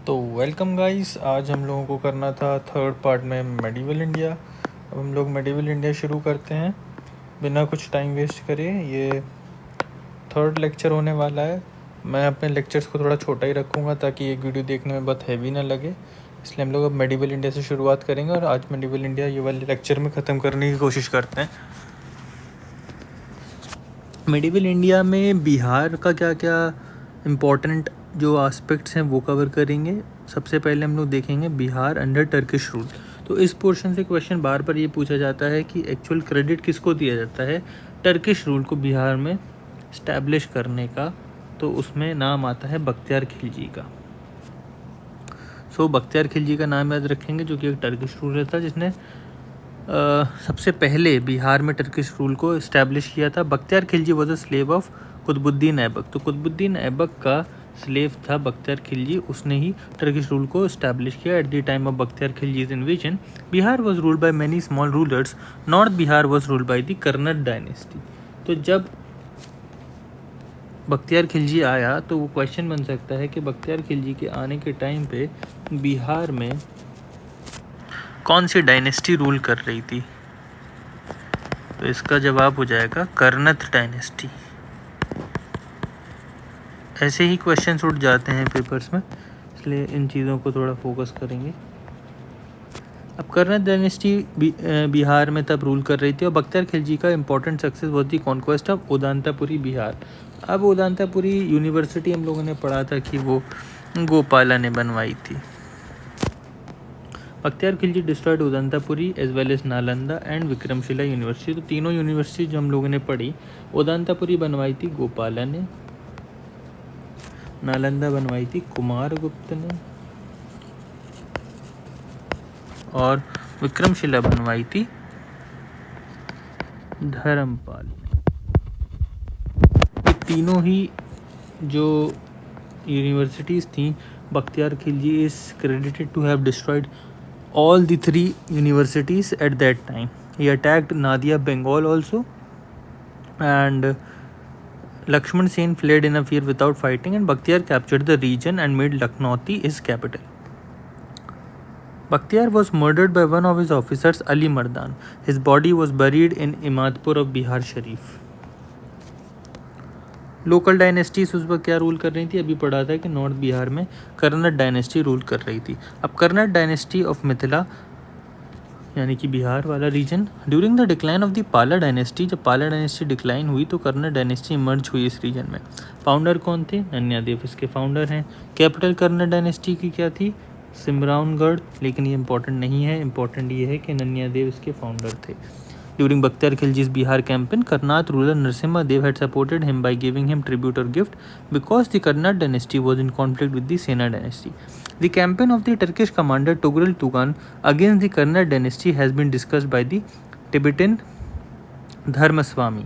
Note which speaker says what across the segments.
Speaker 1: तो welcome guys, आज हम लोगों को करना था थर्ड पार्ट में मेडिवल इंडिया। अब हम लोग मेडिवल इंडिया शुरू करते हैं बिना कुछ टाइम वेस्ट करे। ये थर्ड लेक्चर होने वाला है। मैं अपने लेक्चर्स को थोड़ा छोटा ही रखूँगा ताकि एक वीडियो देखने में बहुत हैवी ना लगे, इसलिए हम लोग अब मेडिवल इंडिया से शुरुआत करेंगे और आज मेडिवल इंडिया ये वाले लेक्चर में ख़त्म करने की कोशिश करते हैं। मेडिवल इंडिया में बिहार का क्या क्या इम्पोर्टेंट जो एस्पेक्ट्स हैं वो कवर करेंगे। सबसे पहले हम लोग देखेंगे बिहार अंडर टर्किश रूल। तो इस पोर्शन से क्वेश्चन बार बार ये पूछा जाता है कि एक्चुअल क्रेडिट किसको दिया जाता है टर्किश रूल को बिहार में इस्टेब्लिश करने का। तो उसमें नाम आता है बख्तियार खिलजी का। बख्तियार खिलजी का नाम याद रखेंगे, जो कि एक टर्किश रूलर था जिसने सबसे पहले बिहार में टर्किश रूल को इस्टेब्लिश किया था। Bakhtiyar Khilji was a slave of Qutubuddin Aibak. तो कुतुबुद्दीन ऐबक का स्लेव था बख्तियार खिलजी, उसने ही टर्किश रूल को इस्टेब्लिश किया। At the time of Bakhtiyar Khilji's invasion Bihar was ruled by many small rulers. North Bihar was ruled by the Karnat dynasty. तो जब बख्तियार खिलजी आया तो वो क्वेश्चन बन सकता है कि बख्तियार खिलजी के आने के टाइम पे बिहार में कौन सी डायनेस्टी रूल कर रही थी। तो इसका जवाब हो जाएगा कर्नत डायनेस्टी। ऐसे ही क्वेश्चंस उठ जाते हैं पेपर्स में, इसलिए इन चीज़ों को थोड़ा फोकस करेंगे। अब कर्नत डायनेस्टी बिहार में तब रूल कर रही थी और बख्तियार खिलजी का important success was the conquest of Odantapuri Bihar. अब उदांतापुरी यूनिवर्सिटी हम लोगों ने पढ़ा था कि वो गोपाला ने बनवाई थी। Bakhtiyar Khilji destroyed Odantapuri as well as Nalanda and Vikramshila university. तो तीनों यूनिवर्सिटी जो हम लोगों ने पढ़ी, उदांतापुरी बनवाई थी गोपाला ने, नालंदा बनवाई थी कुमारगुप्त ने और विक्रमशिला बनवाई थी धर्मपाल। ये तीनों ही जो यूनिवर्सिटीज़ थी, Bakhtiyar Khilji is credited to have destroyed all the three universities at that time. He attacked Nadia Bengal also, and Lakshman Sen fled in a fear without fighting, and Bakhtiyar captured the region and made Lucknauti his capital. Bakhtiyar was murdered by one of his officers, Ali Mardan. His body was buried in Imadpur of Bihar Sharif. Local dynasties उस वक्त क्या rule कर रही थी, अभी पढ़ा था कि नॉर्थ बिहार में कर्नट डायनेस्टी रूल कर रही थी। अब कर्नट डायनेस्टी ऑफ मिथिला यानी कि बिहार वाला region, during the decline of the Pala dynasty, जब पाला डायनेस्टी डिक्लाइन हुई तो कर्नट डायनेस्टी इमर्ज हुई इस रीजन में। फाउंडर कौन थे? नन्यादेव इसके फाउंडर हैं। कैपिटल कर्नट डायनेस्टी की क्या थी? सिमरावनगढ़। लेकिन ये इंपॉर्टेंट नहीं है, इंपॉर्टेंट ये है कि नन्यादेव इसके फाउंडर थे। During Bakhtiyar Khilji's Bihar campaign, Karnat ruler Narasimha Dev had supported him by giving him tribute or gift because the Karnat dynasty was in conflict with the Sena dynasty. The campaign of the Turkish commander Tughril Tugan against the Karnat dynasty has been discussed by the Tibetan Dharmaswami.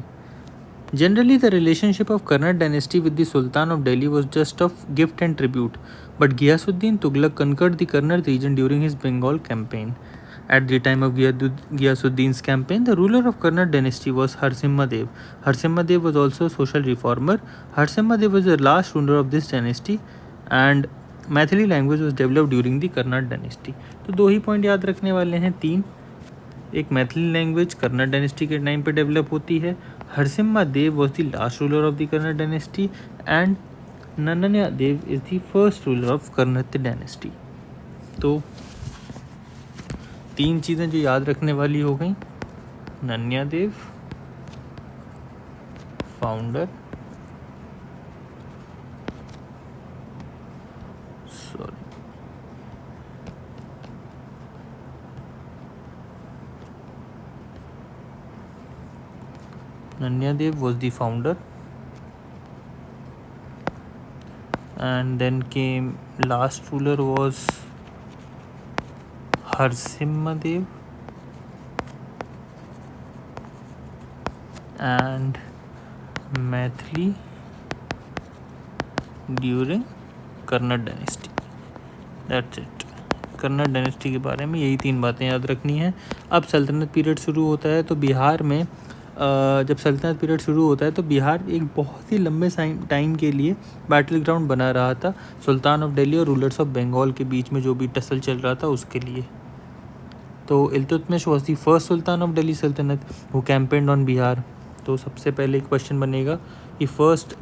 Speaker 1: Generally, the relationship of Karnat dynasty with the Sultan of Delhi was just of gift and tribute, but Ghiyasuddin Tughlaq conquered the Karnat region during his Bengal campaign. At the time of Ghiyasuddin's campaign, the ruler of Karnat dynasty was Harsimha Dev. Harsimha Dev was also a social reformer. Harsimha Dev was the last ruler of this dynasty, and Maithili language was developed during the Karnat dynasty. तो दो ही point याद रखने वाले हैं, तीन। एक Maithili language Karnat dynasty के time पे डेवलप होती है, Harisimha Dev was the last ruler of the Karnat dynasty, and Nanya Dev is the first ruler of Karnat dynasty. तो तीन चीज़ें जो याद रखने वाली हो गई, Nanya Dev founder, Nanya Dev was the founder, and then came last ruler was Harsimha Dev, and Maithili during Karnat dynasty. That's it. Karnat dynasty के बारे में यही तीन बातें याद रखनी है। अब सल्तनत पीरियड शुरू होता है, तो बिहार में जब सल्तनत पीरियड शुरू होता है तो बिहार एक बहुत ही लंबे टाइम के लिए बैटल ग्राउंड बना रहा था सुल्तान ऑफ दिल्ली और रूलर्स ऑफ बंगाल के बीच में जो भी टसल चल रहा था उसके लिए। तो Iltutmish was the first sultan of Delhi सल्तनत हु कैंपेन्ड ऑन बिहार। तो सबसे पहले क्वेश्चन बनेगा कि first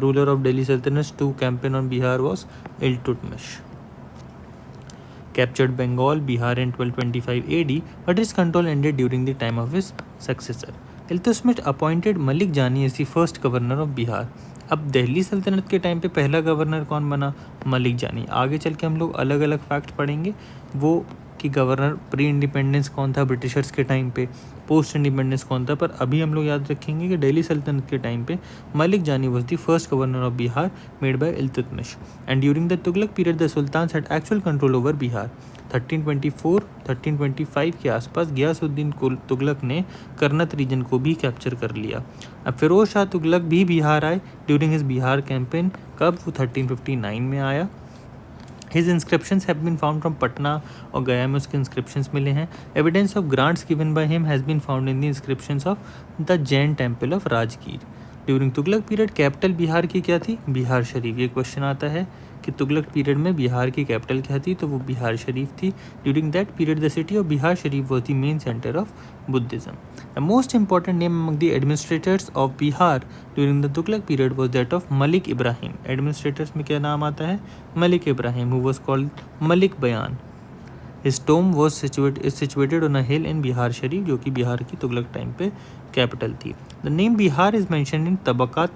Speaker 1: ruler of Delhi Sultanate to campaign on Bihar was Iltutmish. Captured Bengal, Bihar in 1225 AD, but his control ended during the time of his successor. Iltutmish appointed Malik Jani as the first governor of Bihar. अब दिल्ली सल्तनत के time पे पहला governor कौन बना? मलिक जानी। आगे चल के हम लोग अलग अलग फैक्ट पढ़ेंगे वो कि गवर्नर प्री इंडिपेंडेंस कौन था ब्रिटिशर्स के टाइम पे, पोस्ट इंडिपेंडेंस कौन था, पर अभी हम लोग याद रखेंगे कि दिल्ली सल्तनत के टाइम पे Malik Jani was the first governor of Bihar made by Iltutmish. And during the Tughlaq period the sultans had actual control over Bihar. 1324-1325 के आसपास गयासुद्दीन तुगलक ने कर्नत रीजन को भी कैप्चर कर लिया। अब फिरोज शाह तुगलक भी बिहार आए ड्यूरिंग हिज बिहार कैंपेन। कब? वो 1359 में आया। His inscriptions have been found from Patna और गया में उसके inscriptions मिले हैं। Evidence of grants given by him has been found in the inscriptions of the Jain temple of Rajgir. During Tughlaq period capital Bihar की क्या थी? बिहार शरीफ। ये क्वेश्चन आता है कि तुगलक पीरियड में बिहार की कैपिटल क्या थी, तो वो बिहार शरीफ थी। During that period the city of Bihar Sharif was the main centre of Buddhism. The most important name among the administrators of Bihar during the Tughlaq period was that of Malik Ibrahim. Administrators में क्या नाम आता है? Malik Ibrahim, who was called Malik बयान। His tomb was situated on a hill in Bihar Sharif, जो कि बिहार की Tughlaq time पे कैपिटल थी। The name Bihar is mentioned in Tabaqat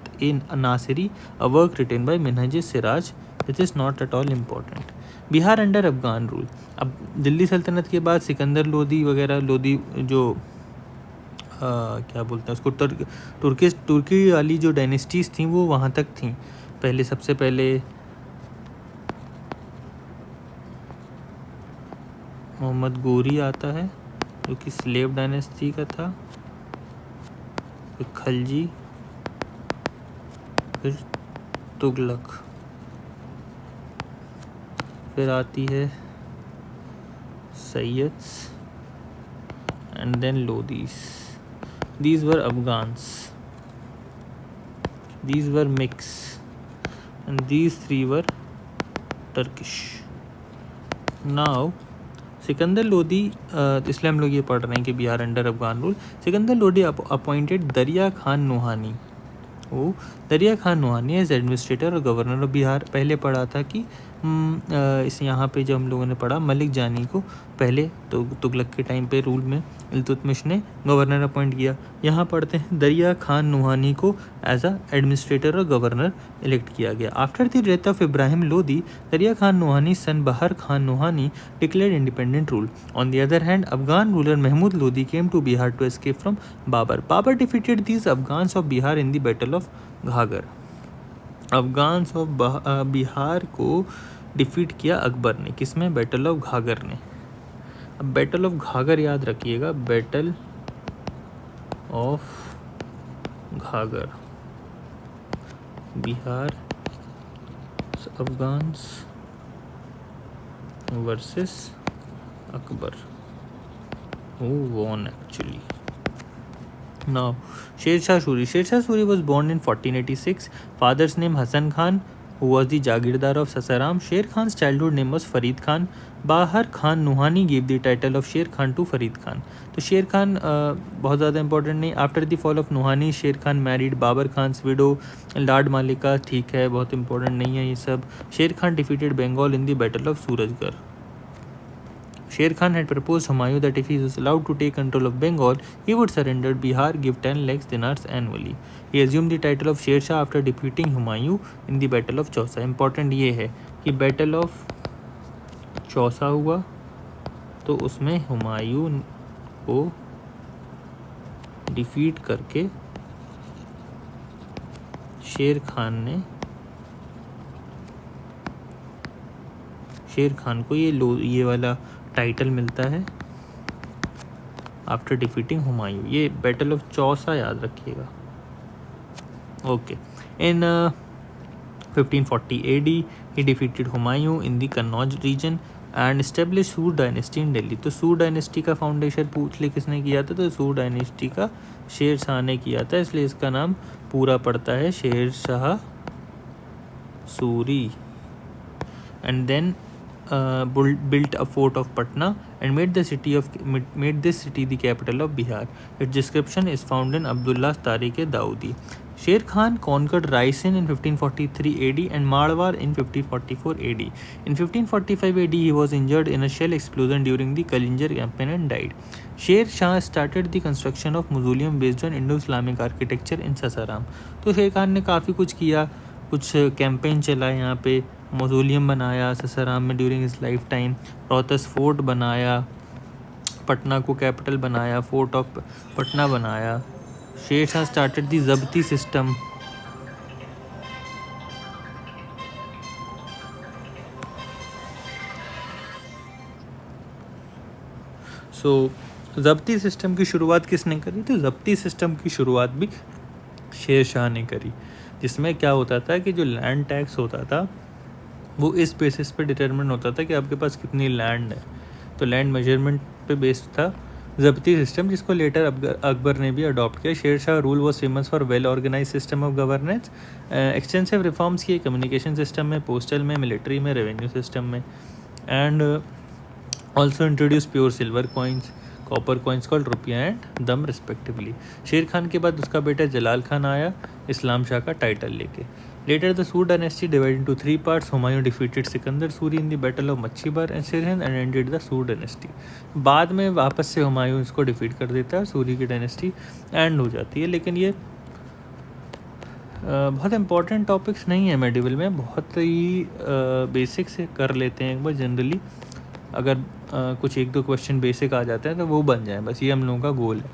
Speaker 1: Nasiri, a work written by Minhaj Siraj, which is not at all important। Bihar under Afghan rule. अब दिल्ली सल्तनत के बाद सिकंदर लोदी वगैरह, लोदी जो क्या बोलते हैं उसको, तुर्की वाली जो डायनेस्टीज़ थी वो वहाँ तक थी। पहले सबसे पहले मोहम्मद गोरी आता है जो कि स्लेव डायनेस्टी का था, फिर खलजी, फिर तुगलक, फिर आती है Sayyids and then Lodis. These were Afghans, these were mix and these three were Turkish. Now Sikandar Lodi, इसलिए हम लोग ये पढ़ रहे हैं कि Bihar under Afghan rule. Sikandar Lodi appointed Dariya Khan Nohani. वो दरिया खान नोहानी एज एडमिनिस्ट्रेटर और गवर्नर ऑफ बिहार। पहले पढ़ा था कि इस यहाँ पे जब हम लोगों ने पढ़ा मलिक जानी को पहले तो तुगलक के टाइम पे रूल में इल्तुतमिश ने गवर्नर अपॉइंट किया। यहाँ पढ़ते हैं दरिया खान नोहानी को एज अ एडमिनिस्ट्रेटर और गवर्नर इलेक्ट किया गया। After the death of Ibrahim Lodi, Dariya Khan Nohani son Bahar Khan Nohani declared independent rule. On the other hand Afghan ruler Mahmud Lodi came to Bihar to escape from Babur. Babur defeated these Afghans of Bihar in the battle of Ghaghar. Afghans of Bihar को defeat किया अकबर ने। किसमें? Battle of घाघर ने। अब battle of घाघर याद रखिएगा, battle of घाघर, Bihar Afghans versus Akbar, who won actually। Now Sher Shah Suri was born in 1486। Father's name Hasan Khan, who was the Jagirdar of Sasaram। Sher Khan's childhood name was Farid Khan। Bahar Khan Nuhani gave the title of Sher Khan to Farid Khan। तो शेर खान बहुत ज़्यादा important नहीं। After the fall of Nuhani शेर Khan married Babar Khans window लाड मालिका। ठीक है, बहुत इंपॉर्टेंट नहीं है ये सब। Sher Khan defeated Bengal in the battle of Surajgarh. Sher Khan had proposed Humayun that if he was allowed to take control of Bengal, he would surrender Bihar, give 10 lakhs dinars annually। He assumed the title of Sher Shah after defeating Humayun in the Battle of Chausa। Important ये है कि Battle of Chausa हुआ तो उसमें हुमायूं को defeat करके शेर खान को ये वाला टाइटल मिलता है आफ्टर डिफीटिंग हुमायूं। ये बैटल ऑफ चौसा याद रखिएगा। Okay, in 1540 AD he defeated Humayun in the Kannauj region। And establish सूर डायनेस्टी इन दिल्ली। तो सूर डायनेस्टी का फाउंडेशन पूछ ले किसने किया था, तो सूर डायनेस्टी का शेर शाह ने किया था, इसलिए इसका नाम पूरा पड़ता है Sher Shah Suri. And then built a fort of Patna and made this city the capital of Bihar. Its description is found in Abdullah Tariq-e-Daudi. Sher Khan conquered Raisen in 1543 AD and Marwar in 1544 AD. In 1545 AD, he was injured in a shell explosion during the Kalinjar campaign and died. Sher Shah started the construction of mausoleum based on Indo-Islamic architecture in Sasaram. तो शेर खान ने काफ़ी कुछ किया, कुछ campaign चलाए, यहाँ पे मौजोलियम बनाया ससाराम में during his lifetime, Rohtas fort बनाया, पटना को कैपिटल बनाया, फोर्ट ऑफ पटना बनाया। शेर शाह स्टार्टेड दी जब्ती सिस्टम। जब्ती सिस्टम की शुरुआत किसने करी? तो जब्ती सिस्टम की शुरुआत भी शेर शाह ने करी, जिसमें क्या होता था कि जो लैंड टैक्स होता था वो इस बेसिस पे डिटरमिन होता था कि आपके पास कितनी लैंड है। तो लैंड मेजरमेंट पे बेस्ड था जब्ती सिस्टम, जिसको लेटर अकबर ने भी अडॉप्ट किया। Sher Shah rule was famous for well organise system of governance. Extensive reforms किए कम्युनिकेशन सिस्टम में, पोस्टल में, मिलिट्री में, रेवेन्यू सिस्टम में। And also introduce pure silver coins, copper coins called rupaya and dam respectively. Sher Khan के बाद उसका बेटा जलाल खान आया इस्लाम शाह का टाइटल लेके। Later, the Soor dynasty divided into three parts. Humayun defeated Sikandar Suri in the Battle of Machhibar and Sirhind and ended the Soor dynasty. बाद में वापस से हुमायूं इसको डिफीट कर देता है, सूरी की डायनेस्टी एंड हो जाती है। लेकिन ये बहुत इंपॉर्टेंट टॉपिक्स नहीं है मेडिवल में, बहुत ही बेसिक से कर लेते हैं एक बार। जनरली अगर कुछ एक दो क्वेश्चन बेसिक आ जाते हैं तो वो बन जाए, बस ये हम लोगों का गोल है।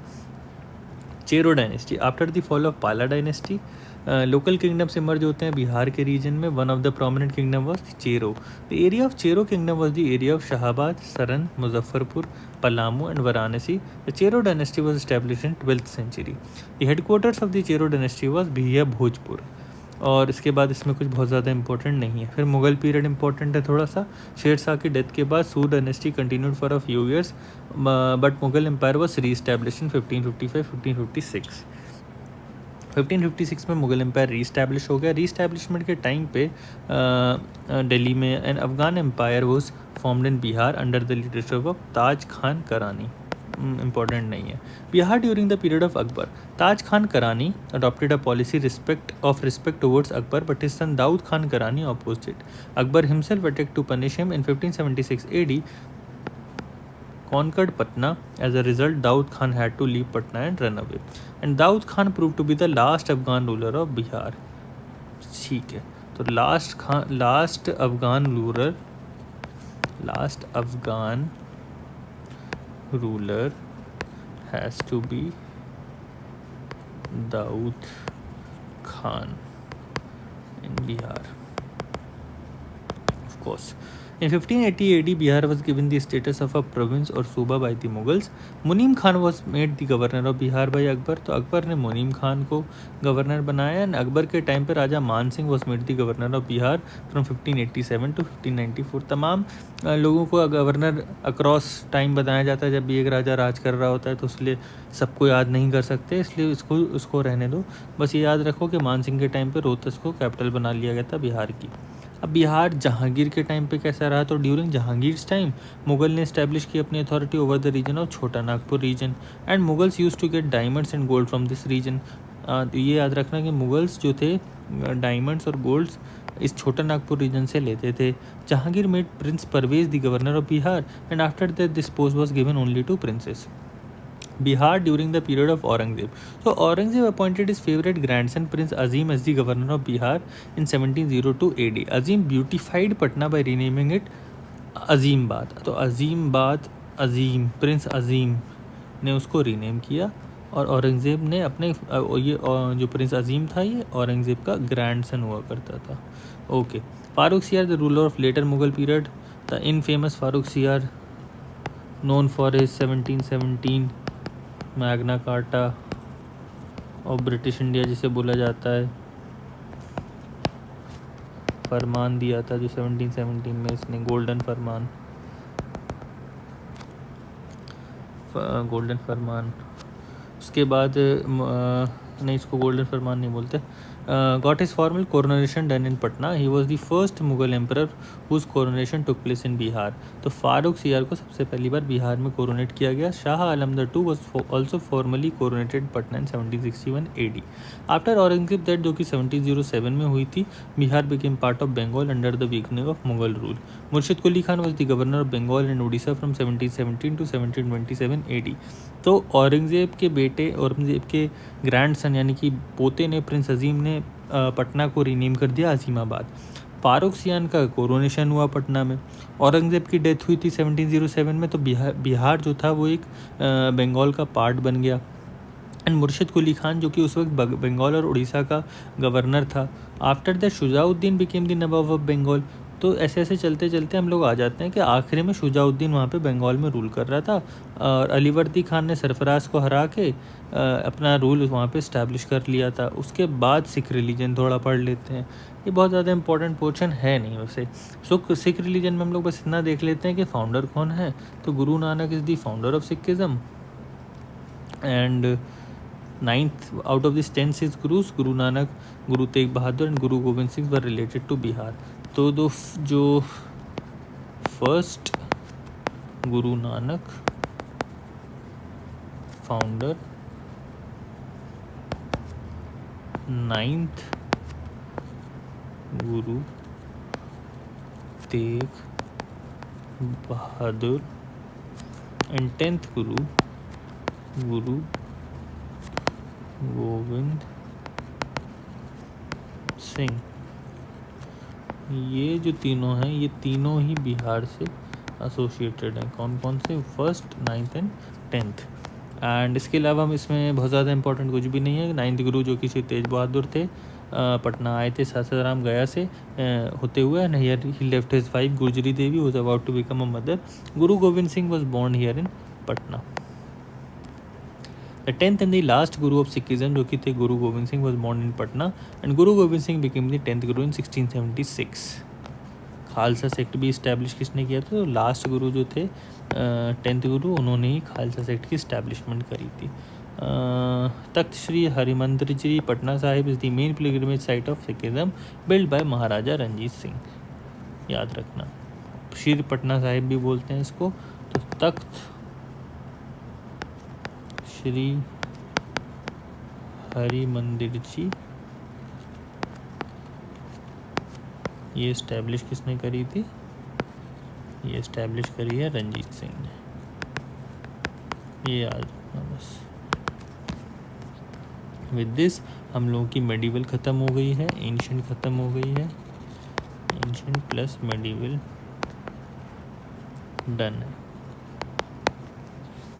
Speaker 1: Chero dynasty. After the fall of Pala dynasty, local kingdoms emerge होते हैं बिहार के रीजन में। One of the prominent kingdom was Chero. The area of Chero kingdom was the area of Shahabad, Saran, Muzaffarpur, Palamu and Varanasi. द चेरो डायनेस्टी वॉज एस्टेब्लिश इन 12th century. The headquarters of the Chero dynasty was भिया भोजपुर। और इसके बाद इसमें कुछ बहुत ज़्यादा इंपॉर्टेंट नहीं है। फिर मुगल पीरियड इंपॉर्टेंट है थोड़ा सा। शेर शाह की डेथ के बाद Sur dynasty continued for a few years, but Mughal empire was re establish in 1555-1556। 1556 में मुगल एम्पायर री इस्टेब्लिश हो गया। री इस्टेब्लिशमेंट के टाइम पे दिल्ली में an Afghan empire was formed in Bihar under the leadership of Taj Khan Karani. Important नहीं है। Bihar during the period of Akbar, Taj Khan Karani adopted a policy of respect towards Akbar, but his son Daud Khan Karani opposed it. Akbar himself attacked to punish him in 1576 AD, conquered Patna. As a result, Daud Khan had to leave Patna and run away. And Daud Khan proved to be the last Afghan ruler of Bihar. ठीक है, तो last Afghan ruler has to be Daud Khan in Bihar, of course. In 1580 AD, Bihar was given the status of a province or सूबा by the Mughals. मुनीम Khan was made the governor of Bihar by Akbar. तो अकबर ने मुनीम खान को governor बनाया। And Akbar के time पे राजा मान Singh was made the governor of Bihar from 1587 to 1594। तमाम लोगों को गवर्नर अक्रॉस टाइम बताया जाता है। जब भी एक राजा राज कर रहा होता है तो इसलिए सबको याद नहीं कर सकते, इसलिए उसको रहने दो। बस ये याद रखो कि मान सिंह के टाइम पे रोहतस को कैपिटल बना लिया गया था बिहार की। अब बिहार जहांगीर के टाइम पे कैसा रहा? तो ड्यूरिंग जहांगीर टाइम मुगल ने इस्टेब्लिश की अपनी authority over the region of Chota Nagpur region. And Mughals use to get diamonds and gold from this region. ये याद रखना कि मुगल्स जो थे डायमंड्स और गोल्ड्स इस छोटा नागपुर रीजन से लेते थे। Jahangir made prince Parvez the governor of Bihar and after that this post was given only to princes. Bihar during the period of Aurangzeb. So Aurangzeb appointed his favorite grandson Prince Azim as the governor of Bihar in 1702 AD. Azim beautified Patna by renaming it Azimbad. तो अजीम Prince अजीम ने उसको rename किया। और औरंगज़ेब ने अपने ये जो Prince अजीम था ये औरंगज़ेब का ग्रैंडसन हुआ करता था। Okay, Farrukh Siyar the ruler of later Mughal period. The infamous Farrukh Siyar known for his 1717 magna carta और ब्रिटिश इंडिया जिसे बोला जाता है, फरमान दिया था जो 1717 में इसने, गोल्डन फरमान। गोल्डन फरमान, उसके बाद नहीं, इसको गोल्डन फरमान नहीं बोलते। Got his formal coronation done in Patna, he was the first Mughal emperor whose coronation took place in Bihar. तो फारूक सियार को सबसे पहली बार बिहार में कोरोनेट किया गया। Shah Alam the two was also formally coronated Patna in 1761 AD। After Aurangzeb that, जो कि 1707 में हुई थी, Bihar became part of Bengal under the beginning of Mughal rule. Murshid Quli Khan was the governor of Bengal and Orissa from 1717 to 1727 AD। तो औरंगज़ेब के बेटे, औरंगज़ेब के ग्रैंडसन यानी कि पोते ने, प्रिंस अजीम ने पटना को रीनेम कर दिया अजीमाबाद। फारूक सियान का कोरोनेशन हुआ पटना में। औरंगज़ेब की डेथ हुई थी 1707 में, तो बिहार जो था वो एक बंगाल का पार्ट बन गया। एंड मुर्शिद कुली खान, जो कि उस वक्त बंगाल और उड़ीसा का गवर्नर था। After that Shujauddin became the nawab of Bengal. तो ऐसे ऐसे चलते चलते हम लोग आ जाते हैं कि आखिरी में शुजाउद्दीन वहाँ पे बंगाल में रूल कर रहा था, और अलीवर्दी खान ने सरफराज को हरा के अपना रूल वहाँ पे इस्टेब्लिश कर लिया था। उसके बाद सिख रिलीजन थोड़ा पढ़ लेते हैं, ये बहुत ज़्यादा इंपॉर्टेंट पोर्शन है नहीं वैसे। सिख रिलीजन में हम लोग बस इतना देख लेते हैं कि फाउंडर कौन है। तो Guru Nanak is the founder of Sikhism, and 9th out of this 10 Sikh Gurus, Guru Nanak, Guru Tegh Bahadur and Guru Gobind Singh were related to Bihar। तो जो first Guru Nanak founder, 9th Guru Tegh Bahadur and 10th गुरु गोविंद सिंह, ये जो तीनों हैं, ये तीनों ही बिहार से एसोसिएटेड हैं। कौन कौन से? First, 9th and 10th। And इसके अलावा हम इसमें बहुत ज़्यादा इंपॉर्टेंट कुछ भी नहीं है। 9th गुरु जो कि श्री तेज बहादुर थे, पटना आए थे सासाराम गया से होते हुए, and here he left his wife Gujri Devi was about to become a mother. Guru Gobind Singh was born here in Patna. The 10th and the last Guru of Sikhism, जो कि थे गुरु Gobind Singh, was born in Patna, and Guru Gobind Singh became the 10th Guru in 1676। Khalsa sect भी establish किसने किया था? तो last गुरु जो थे 10th गुरु, उन्होंने ही खालसा सेक्ट की इस्टेब्लिशमेंट करी थी। Takht Shri Harmandir ji Patna Sahib is the main pilgrimage site of Sikhism, build by Maharaja Ranjit Singh. याद रखना, श्री पटना साहिब भी बोलते हैं इसको। तो तख्त श्री हरिमंदिर जी, ये इस्टेब्लिश किसने करी थी? ये इस्टेब्लिश करी है रंजीत सिंह ने। ये याद रखना बस। विद दिस हम लोगों की मेडिवल ख़त्म हो गई है, एंशिएंट ख़त्म हो गई है। एंशिएंट प्लस मेडिवल डन है।